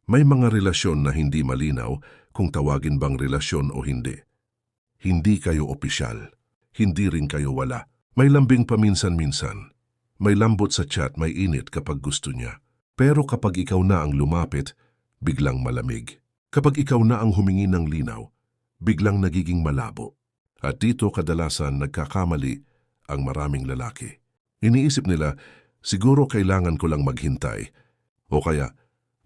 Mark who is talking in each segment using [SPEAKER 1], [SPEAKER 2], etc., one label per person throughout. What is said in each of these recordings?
[SPEAKER 1] May mga relasyon na hindi malinaw kung tawagin bang relasyon o hindi. Hindi kayo opisyal. Hindi rin kayo wala. May lambing paminsan-minsan. May lambot sa chat, may init kapag gusto niya. Pero kapag ikaw na ang lumapit, biglang malamig. Kapag ikaw na ang humingi ng linaw, biglang nagiging malabo. At dito kadalasan nagkakamali ang maraming lalaki. Iniisip nila, siguro kailangan ko lang maghintay. O kaya,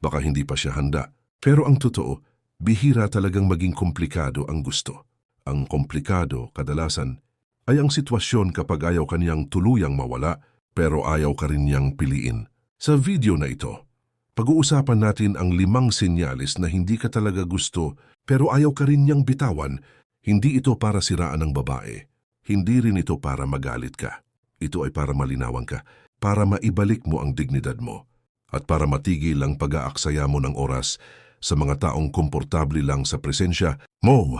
[SPEAKER 1] baka hindi pa siya handa. Pero ang totoo, bihira talagang maging komplikado ang gusto. Ang komplikado, kadalasan, ay ang sitwasyon kapag ayaw kaniyang tuluyang mawala, pero ayaw ka rin niyang piliin. Sa video na ito, pag-uusapan natin ang 5 senyalis na hindi ka talaga gusto, pero ayaw ka rin niyang bitawan. Hindi ito para siraan ng babae. Hindi rin ito para magalit ka. Ito ay para malinawan ka, para maibalik mo ang dignidad mo. At para matigil ang pag-aaksaya mo ng oras sa mga taong komportable lang sa presensya mo,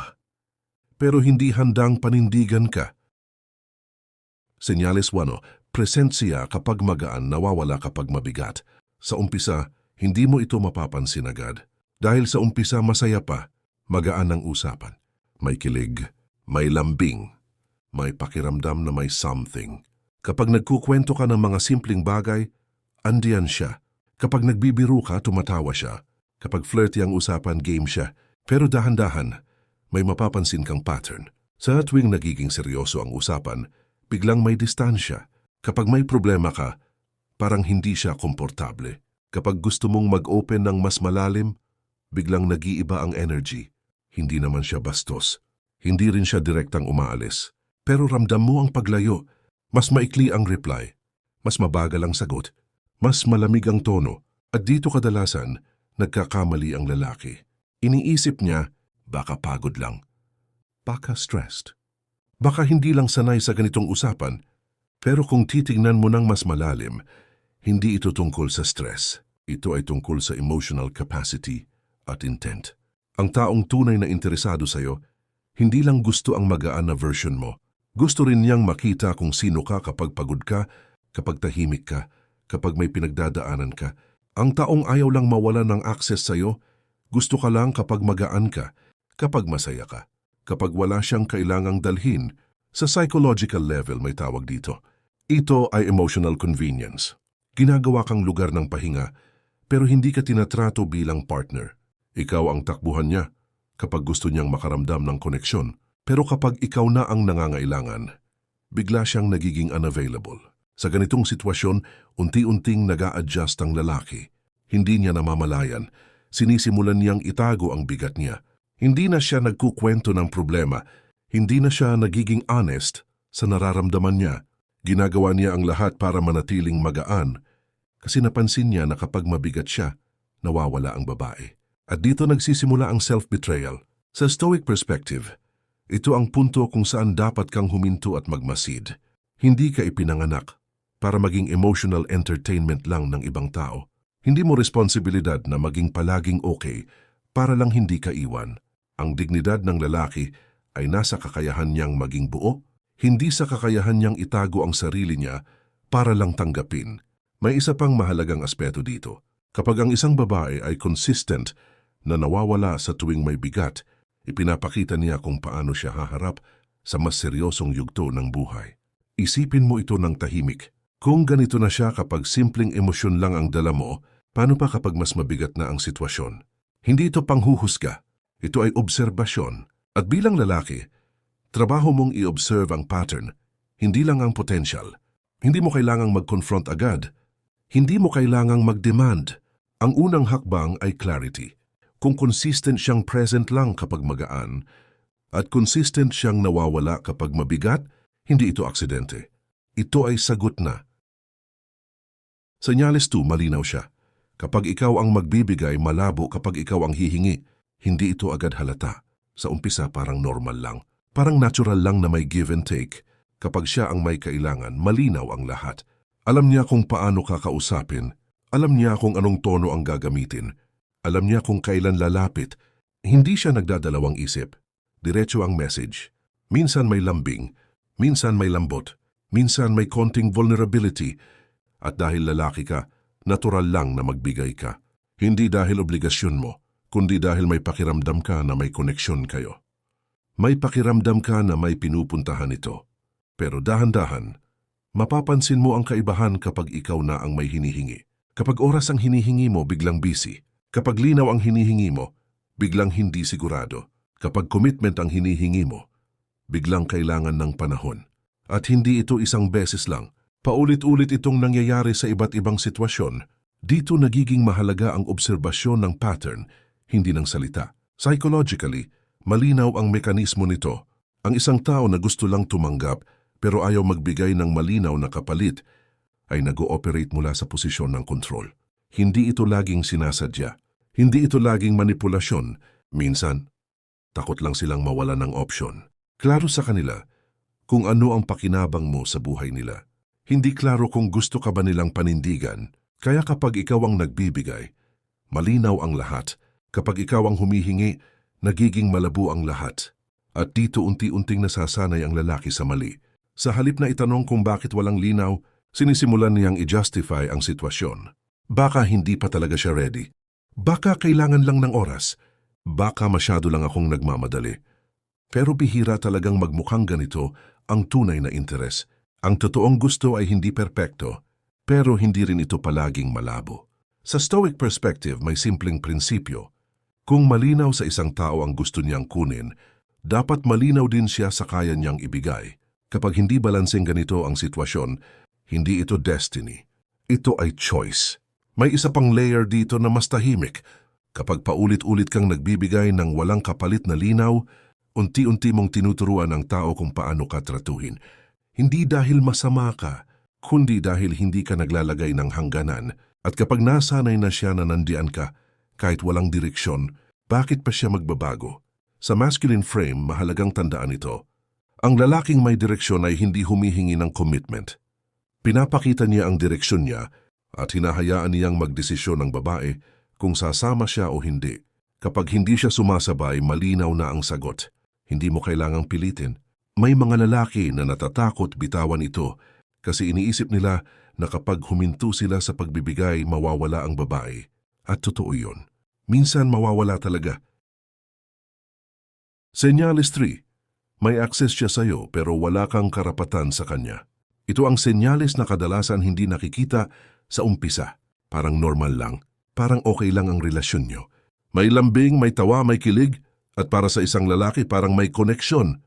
[SPEAKER 1] pero hindi handang panindigan ka. Senyales 1. Present siya kapag magaan, nawawala kapag mabigat. Sa umpisa, hindi mo ito mapapansin agad. Dahil sa umpisa masaya pa, magaan ang usapan. May kilig, may lambing, may pakiramdam na may something. Kapag nagkukwento ka ng mga simpleng bagay, andiyan siya. Kapag nagbibiro ka, tumatawa siya. Kapag flirty ang usapan, game siya. Pero dahan-dahan, may mapapansin kang pattern. Sa tuwing nagiging seryoso ang usapan, biglang may distansya. Kapag may problema ka, parang hindi siya komportable. Kapag gusto mong mag-open ng mas malalim, biglang nag-iiba ang energy. Hindi naman siya bastos. Hindi rin siya direktang umaalis. Pero ramdam mo ang paglayo. Mas maikli ang reply. Mas mabagal ang sagot. Mas malamig ang tono, at dito kadalasan, nagkakamali ang lalaki. Iniisip niya, baka pagod lang. Baka stressed. Baka hindi lang sanay sa ganitong usapan. Pero kung titignan mo ng mas malalim, hindi ito tungkol sa stress. Ito ay tungkol sa emotional capacity at intent. Ang taong tunay na interesado sa'yo, hindi lang gusto ang magaan na version mo. Gusto rin niyang makita kung sino ka kapag pagod ka, kapag tahimik ka, kapag may pinagdadaanan ka. Ang taong ayaw lang mawala ng access sa'yo, gusto ka lang kapag magaan ka, kapag masaya ka, kapag wala siyang kailangang dalhin. Sa psychological level may tawag dito. Ito ay emotional convenience. Ginagawa kang lugar ng pahinga, pero hindi ka tinatrato bilang partner. Ikaw ang takbuhan niya kapag gusto niyang makaramdam ng koneksyon. Pero kapag ikaw na ang nangangailangan, bigla siyang nagiging unavailable. Sa ganitong sitwasyon, unti-unting nag-a-adjust ang lalaki. Hindi niya namamalayan. Sinisimulan niyang itago ang bigat niya. Hindi na siya nagkukwento ng problema. Hindi na siya nagiging honest sa nararamdaman niya. Ginagawa niya ang lahat para manatiling magaan kasi napansin niya na kapag mabigat siya, nawawala ang babae. At dito nagsisimula ang self-betrayal. Sa Stoic perspective, ito ang punto kung saan dapat kang huminto at magmasid. Hindi ka ipinanganak para maging emotional entertainment lang ng ibang tao. Hindi mo responsibilidad na maging palaging okay para lang hindi ka iwan. Ang dignidad ng lalaki ay nasa kakayahan niyang maging buo, hindi sa kakayahan niyang itago ang sarili niya para lang tanggapin. May isa pang mahalagang aspeto dito. Kapag ang isang babae ay consistent na nawawala sa tuwing may bigat, ipinapakita niya kung paano siya haharap sa mas seryosong yugto ng buhay. Isipin mo ito ng tahimik. Kung ganito na siya kapag simpleng emosyon lang ang dala mo, paano pa kapag mas mabigat na ang sitwasyon? Hindi ito panghuhusga. Ito ay obserbasyon. At bilang lalaki, trabaho mong i-observe ang pattern, hindi lang ang potential. Hindi mo kailangang mag-confront agad. Hindi mo kailangang mag-demand. Ang unang hakbang ay clarity. Kung consistent siyang present lang kapag magaan, at consistent siyang nawawala kapag mabigat, hindi ito aksidente. Ito ay sagot na. Senyales 2, malinaw siya. Kapag ikaw ang magbibigay, malabo. Kapag ikaw ang hihingi, hindi ito agad halata. Sa umpisa parang normal lang. Parang natural lang na may give and take. Kapag siya ang may kailangan, malinaw ang lahat. Alam niya kung paano kakausapin. Alam niya kung anong tono ang gagamitin. Alam niya kung kailan lalapit. Hindi siya nagdadalawang isip. Diretso ang message. Minsan may lambing, minsan may lambot, minsan may konting vulnerability. At dahil lalaki ka, natural lang na magbigay ka. Hindi dahil obligasyon mo, kundi dahil may pakiramdam ka na may koneksyon kayo. May pakiramdam ka na may pinupuntahan ito. Pero dahan-dahan, mapapansin mo ang kaibahan kapag ikaw na ang may hinihingi. Kapag oras ang hinihingi mo, biglang busy. Kapag linaw ang hinihingi mo, biglang hindi sigurado. Kapag commitment ang hinihingi mo, biglang kailangan ng panahon. At hindi ito isang beses lang. Paulit-ulit itong nangyayari sa iba't ibang sitwasyon. Dito nagiging mahalaga ang obserbasyon ng pattern, hindi ng salita. Psychologically, malinaw ang mekanismo nito. Ang isang tao na gusto lang tumanggap pero ayaw magbigay ng malinaw na kapalit ay nag-ooperate mula sa posisyon ng kontrol. Hindi ito laging sinasadya. Hindi ito laging manipulasyon. Minsan, takot lang silang mawala ng opsyon. Klaro sa kanila kung ano ang pakinabang mo sa buhay nila. Hindi klaro kung gusto ka ba nilang panindigan. Kaya kapag ikaw ang nagbibigay, malinaw ang lahat. Kapag ikaw ang humihingi, nagiging malabo ang lahat. At dito unti-unting nasasanay ang lalaki sa mali. Sa halip na itanong kung bakit walang linaw, sinisimulan niyang i-justify ang sitwasyon. Baka hindi pa talaga siya ready. Baka kailangan lang ng oras. Baka masyado lang akong nagmamadali. Pero bihira talagang magmukhang ganito ang tunay na interes. Ang totoong gusto ay hindi perpekto, pero hindi rin ito palaging malabo. Sa Stoic perspective, may simpleng prinsipyo. Kung malinaw sa isang tao ang gusto niyang kunin, dapat malinaw din siya sa kaya niyang ibigay. Kapag hindi balanseng ganito ang sitwasyon, hindi ito destiny. Ito ay choice. May isa pang layer dito na mas tahimik. Kapag paulit-ulit kang nagbibigay ng walang kapalit na linaw, unti-unti mong tinuturuan ang tao kung paano ka tratuhin. Hindi dahil masama ka, kundi dahil hindi ka naglalagay ng hangganan. At kapag nasanay na siya na nandiyan ka, kahit walang direksyon, bakit pa siya magbabago? Sa masculine frame, mahalagang tandaan ito. Ang lalaking may direksyon ay hindi humihingi ng commitment. Pinapakita niya ang direksyon niya at hinahayaan niyang magdesisyon ng babae kung sasama siya o hindi. Kapag hindi siya sumasabay, malinaw na ang sagot. Hindi mo kailangang pilitin. May mga lalaki na natatakot bitawan ito kasi iniisip nila na kapag huminto sila sa pagbibigay, mawawala ang babae. At totoo yun. Minsan mawawala talaga. Senyales 3. May access siya sa'yo pero wala kang karapatan sa kanya. Ito ang senyales na kadalasan hindi nakikita sa umpisa. Parang normal lang. Parang okay lang ang relasyon nyo. May lambing, may tawa, may kilig, at para sa isang lalaki parang may koneksyon.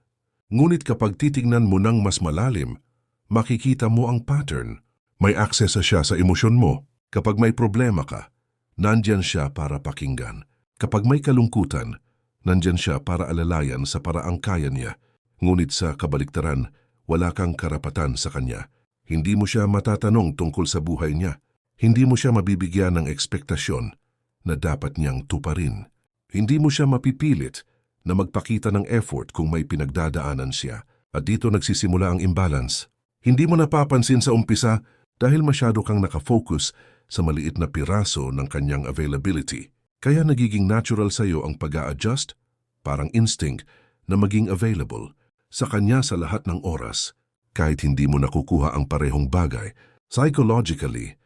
[SPEAKER 1] Ngunit kapag titignan mo ng mas malalim, makikita mo ang pattern. May access siya sa emosyon mo. Kapag may problema ka, nandyan siya para pakinggan. Kapag may kalungkutan, nandyan siya para alalayan sa paraang kaya niya. Ngunit sa kabaliktaran, wala kang karapatan sa kanya. Hindi mo siya matatanong tungkol sa buhay niya. Hindi mo siya mabibigyan ng ekspektasyon na dapat niyang tuparin. Hindi mo siya mapipilit na magpakita ng effort kung may pinagdadaanan siya. At dito nagsisimula ang imbalance. Hindi mo napapansin sa umpisa dahil masyado kang nakafocus sa maliit na piraso ng kanyang availability. Kaya nagiging natural sa iyo ang pag-a-adjust, parang instinct, na maging available sa kanya sa lahat ng oras. Kahit hindi mo nakukuha ang parehong bagay, psychologically,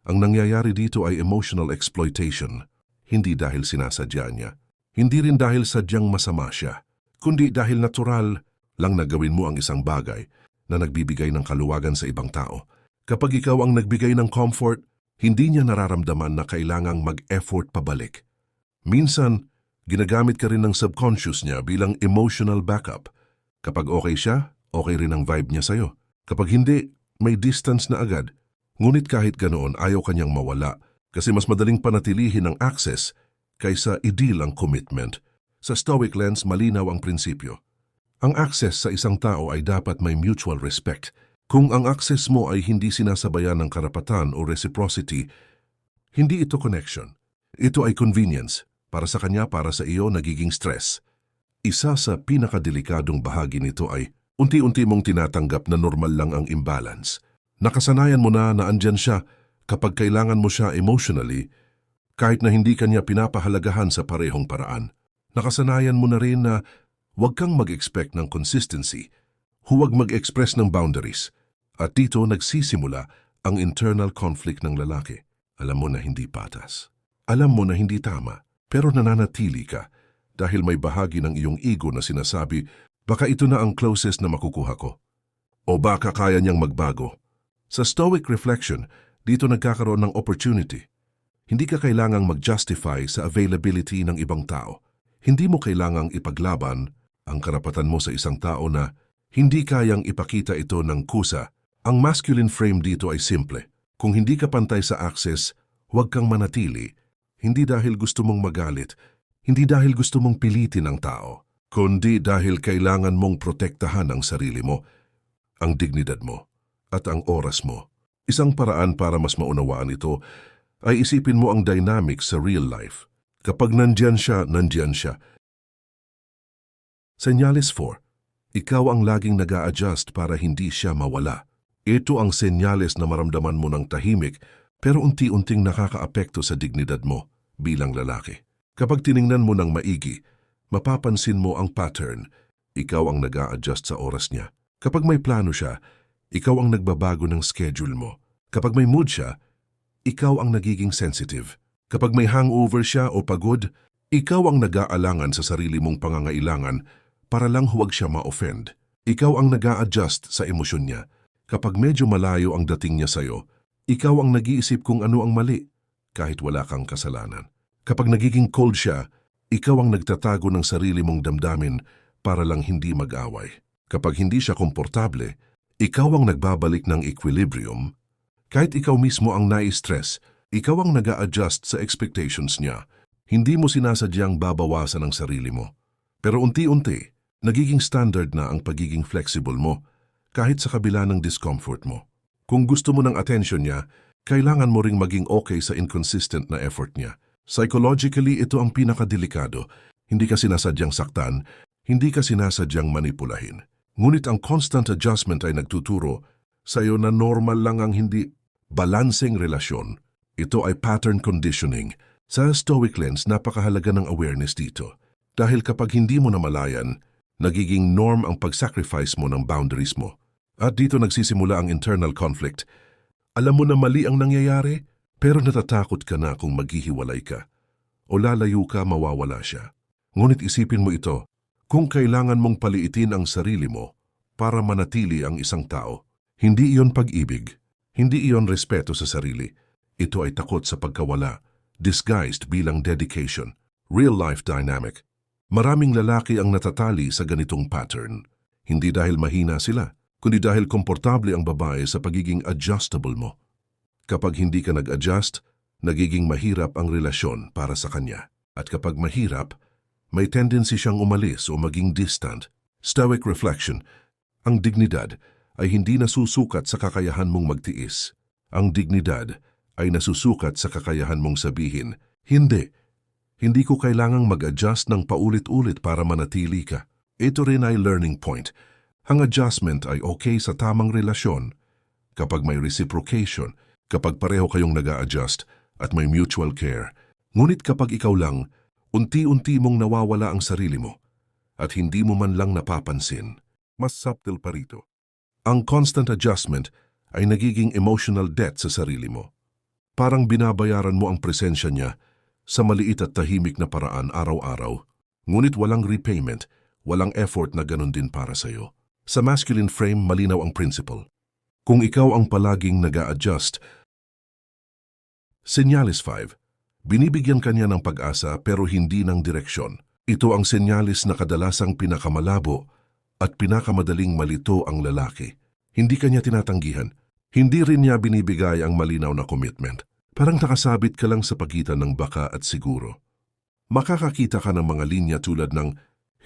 [SPEAKER 1] ang nangyayari dito ay emotional exploitation. Hindi dahil sinasadya niya. Hindi rin dahil sadyang masama siya, kundi dahil natural lang na gawin mo ang isang bagay na nagbibigay ng kaluwagan sa ibang tao. Kapag ikaw ang nagbigay ng comfort, hindi niya nararamdaman na kailangang mag-effort pabalik. Minsan, ginagamit ka rin ng subconscious niya bilang emotional backup. Kapag okay siya, okay rin ang vibe niya sa'yo. Kapag hindi, may distance na agad. Ngunit kahit ganoon, ayaw kanyang mawala kasi mas madaling panatilihin ang access kaysa i-deal ang commitment. Sa Stoic lens, malinaw ang prinsipyo. Ang access sa isang tao ay dapat may mutual respect. Kung ang access mo ay hindi sinasabayan ng karapatan o reciprocity, hindi ito connection. Ito ay convenience. Para sa kanya, para sa iyo, nagiging stress. Isa sa pinakadelikadong bahagi nito ay unti-unti mong tinatanggap na normal lang ang imbalance. Nakasanayan mo na andyan siya kapag kailangan mo siya emotionally, kahit na hindi kanya pinapahalagahan sa parehong paraan. Nakasanayan mo na rin na huwag kang mag-expect ng consistency, huwag mag-express ng boundaries. At dito nagsisimula ang internal conflict ng lalaki. Alam mo na hindi patas. Alam mo na hindi tama, pero nananatili ka dahil may bahagi ng iyong ego na sinasabi, baka ito na ang closest na makukuha ko. O baka kaya niyang magbago. Sa Stoic reflection, dito nagkakaroon ng opportunity. Hindi ka kailangang mag-justify sa availability ng ibang tao. Hindi mo kailangang ipaglaban ang karapatan mo sa isang tao na hindi kayang ipakita ito ng kusa. Ang masculine frame dito ay simple. Kung hindi ka pantay sa access, huwag kang manatili. Hindi dahil gusto mong magalit, hindi dahil gusto mong pilitin ang tao, kundi dahil kailangan mong protektahan ang sarili mo, ang dignidad mo, at ang oras mo. Isang paraan para mas maunawaan ito ay isipin mo ang dynamics sa real life. Kapag nandyan siya, nandyan siya. Senyales 4. Ikaw ang laging nag-a-adjust para hindi siya mawala. Ito ang senyales na maramdaman mo ng tahimik pero unti-unting nakakaapekto sa dignidad mo bilang lalaki. Kapag tiningnan mo ng maigi, mapapansin mo ang pattern. Ikaw ang nag-a-adjust sa oras niya. Kapag may plano siya, ikaw ang nagbabago ng schedule mo. Kapag may mood siya, ikaw ang nagiging sensitive. Kapag may hangover siya o pagod, ikaw ang nag-aalangan sa sarili mong pangangailangan para lang huwag siya ma-offend. Ikaw ang nag-a-adjust sa emosyon niya. Kapag medyo malayo ang dating niya sa'yo, ikaw ang nag-iisip kung ano ang mali, kahit wala kang kasalanan. Kapag nagiging cold siya, ikaw ang nagtatago ng sarili mong damdamin para lang hindi mag-away. Kapag hindi siya komportable, ikaw ang nagbabalik ng equilibrium. Kahit ikaw mismo ang nai-stress, ikaw ang nag-a-adjust sa expectations niya. Hindi mo sinasadyang babawasan ang sarili mo. Pero unti-unti, nagiging standard na ang pagiging flexible mo, kahit sa kabila ng discomfort mo. Kung gusto mo ng attention niya, kailangan mo ring maging okay sa inconsistent na effort niya. Psychologically, ito ang pinakadelikado. Hindi ka sinasadyang saktan, hindi ka sinasadyang manipulahin. Ngunit ang constant adjustment ay nagtuturo sa'yo na normal lang ang hindi balancing relasyon. Ito ay pattern conditioning. Sa Stoic lens, napakahalaga ng awareness dito. Dahil kapag hindi mo namalayan, nagiging norm ang pag-sacrifice mo ng boundaries mo. At dito nagsisimula ang internal conflict. Alam mo na mali ang nangyayari, pero natatakot ka na kung maghihiwalay ka. O lalayo ka, mawawala siya. Ngunit isipin mo ito, kung kailangan mong paliitin ang sarili mo para manatili ang isang tao, hindi iyon pag-ibig, hindi iyon respeto sa sarili. Ito ay takot sa pagkawala, disguised bilang dedication, real-life dynamic. Maraming lalaki ang natatali sa ganitong pattern. Hindi dahil mahina sila, kundi dahil komportable ang babae sa pagiging adjustable mo. Kapag hindi ka nag-adjust, nagiging mahirap ang relasyon para sa kanya. At kapag mahirap, may tendency siyang umalis o maging distant. Stoic reflection, ang dignidad ay hindi nasusukat sa kakayahan mong magtiis. Ang dignidad ay nasusukat sa kakayahan mong sabihin, hindi. Hindi ko kailangang mag-adjust ng paulit-ulit para manatili ka. Ito rin ay learning point. Ang adjustment ay okay sa tamang relasyon. Kapag may reciprocation, kapag pareho kayong nag-a-adjust at may mutual care. Ngunit kapag ikaw lang, unti-unti mong nawawala ang sarili mo at hindi mo man lang napapansin. Mas subtle pa rito. Ang constant adjustment ay nagiging emotional debt sa sarili mo. Parang binabayaran mo ang presensya niya sa maliit at tahimik na paraan araw-araw, ngunit walang repayment, walang effort na ganun din para sa'yo. Sa masculine frame, malinaw ang principle. Kung ikaw ang palaging nag-a-adjust, Senyales 5. Binibigyan kanya ng pag-asa pero hindi ng direksyon. Ito ang senyalis na kadalasang pinakamalabo at pinakamadaling malito ang lalaki. Hindi kanya tinatanggihan. Hindi rin niya binibigay ang malinaw na commitment. Parang nakasabit ka lang sa pagitan ng baka at siguro. Makakakita ka ng mga linya tulad ng,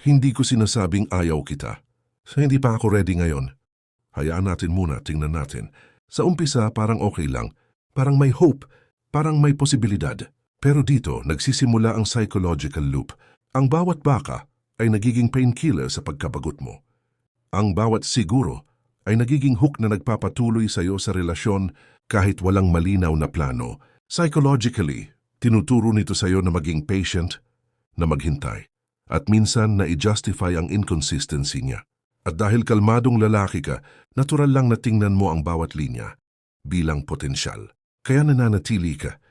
[SPEAKER 1] hindi ko sinasabing ayaw kita. So hindi pa ako ready ngayon. Hayaan natin muna, tingnan natin. Sa umpisa parang okay lang, parang may hope, parang may posibilidad. Pero dito nagsisimula ang psychological loop. Ang bawat baka ay nagiging painkiller sa pagkabagot mo. Ang bawat siguro ay nagiging hook na nagpapatuloy sa iyo sa relasyon kahit walang malinaw na plano. Psychologically, tinuturo nito sa iyo na maging patient, na maghintay, at minsan na i-justify ang inconsistency niya. At dahil kalmadong lalaki ka, natural lang na tingnan mo ang bawat linya bilang potensyal. Kaya nananatili ka.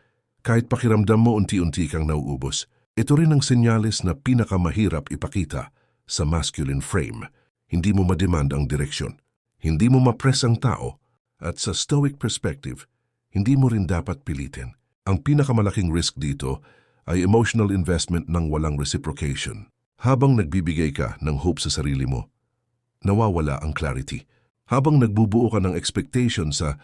[SPEAKER 1] Kahit pakiramdam mo unti-unti kang nauubos, ito rin ang senyales na pinakamahirap ipakita sa masculine frame. Hindi mo mademand ang direksyon, hindi mo ma-press ang tao, at sa stoic perspective, hindi mo rin dapat pilitin. Ang pinakamalaking risk dito ay emotional investment ng walang reciprocation. Habang nagbibigay ka ng hope sa sarili mo, nawawala ang clarity. Habang nagbubuo ka ng expectation sa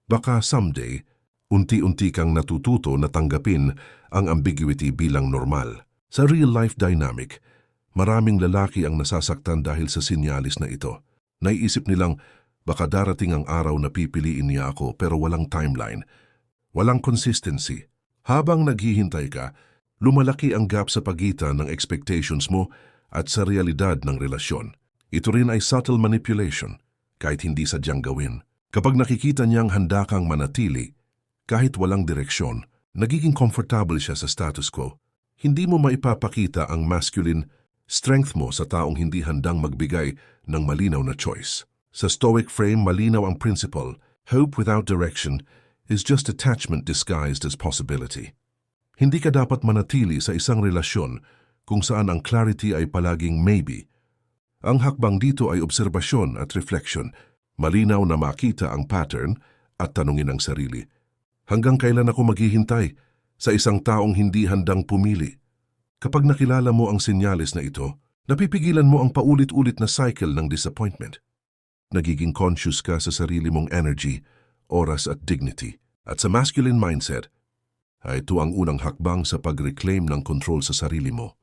[SPEAKER 1] baka someday, unti-unti kang natututo na tanggapin ang ambiguity bilang normal. Sa real-life dynamic, maraming lalaki ang nasasaktan dahil sa sinyalis na ito. Naiisip nilang baka darating ang araw na pipiliin niya ako pero walang timeline, walang consistency. Habang naghihintay ka, lumalaki ang gap sa pagitan ng expectations mo at sa realidad ng relasyon. Ito rin ay subtle manipulation, kahit hindi sadyang gawin. Kapag nakikita niyang handa kang manatili, kahit walang direksyon, nagiging comfortable siya sa status quo. Hindi mo maipapakita ang masculine strength mo sa taong hindi handang magbigay ng malinaw na choice. Sa stoic frame, malinaw ang principle, hope without direction is just attachment disguised as possibility. Hindi ka dapat manatili sa isang relasyon kung saan ang clarity ay palaging maybe. Ang hakbang dito ay obserbasyon at reflection, malinaw na makita ang pattern at tanungin ang sarili. Hanggang kailan ako maghihintay sa isang taong hindi handang pumili? Kapag nakilala mo ang senyales na ito, napipigilan mo ang paulit-ulit na cycle ng disappointment. Nagiging conscious ka sa sarili mong energy, oras at dignity. At sa masculine mindset, ay ito ang unang hakbang sa pag-reclaim ng control sa sarili mo,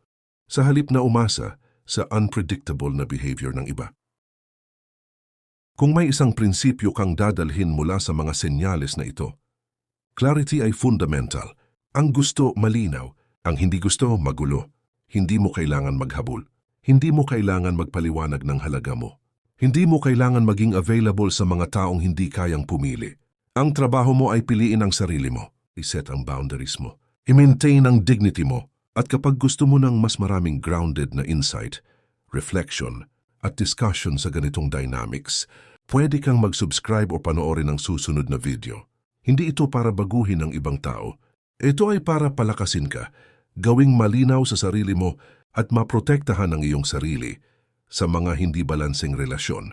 [SPEAKER 1] sa halip na umasa sa unpredictable na behavior ng iba. Kung may isang prinsipyo kang dadalhin mula sa mga senyales na ito, clarity ay fundamental. Ang gusto, malinaw. Ang hindi gusto, magulo. Hindi mo kailangan maghabol. Hindi mo kailangan magpaliwanag ng halaga mo. Hindi mo kailangan maging available sa mga taong hindi kayang pumili. Ang trabaho mo ay piliin ang sarili mo. I-set ang boundaries mo. I-maintain ang dignity mo. At kapag gusto mo ng mas maraming grounded na insight, reflection, at discussion sa ganitong dynamics, pwede kang mag-subscribe o panoorin ang susunod na video. Hindi ito para baguhin ang ibang tao. Ito ay para palakasin ka, gawing malinaw sa sarili mo at maprotektahan ang iyong sarili sa mga hindi balanseng relasyon.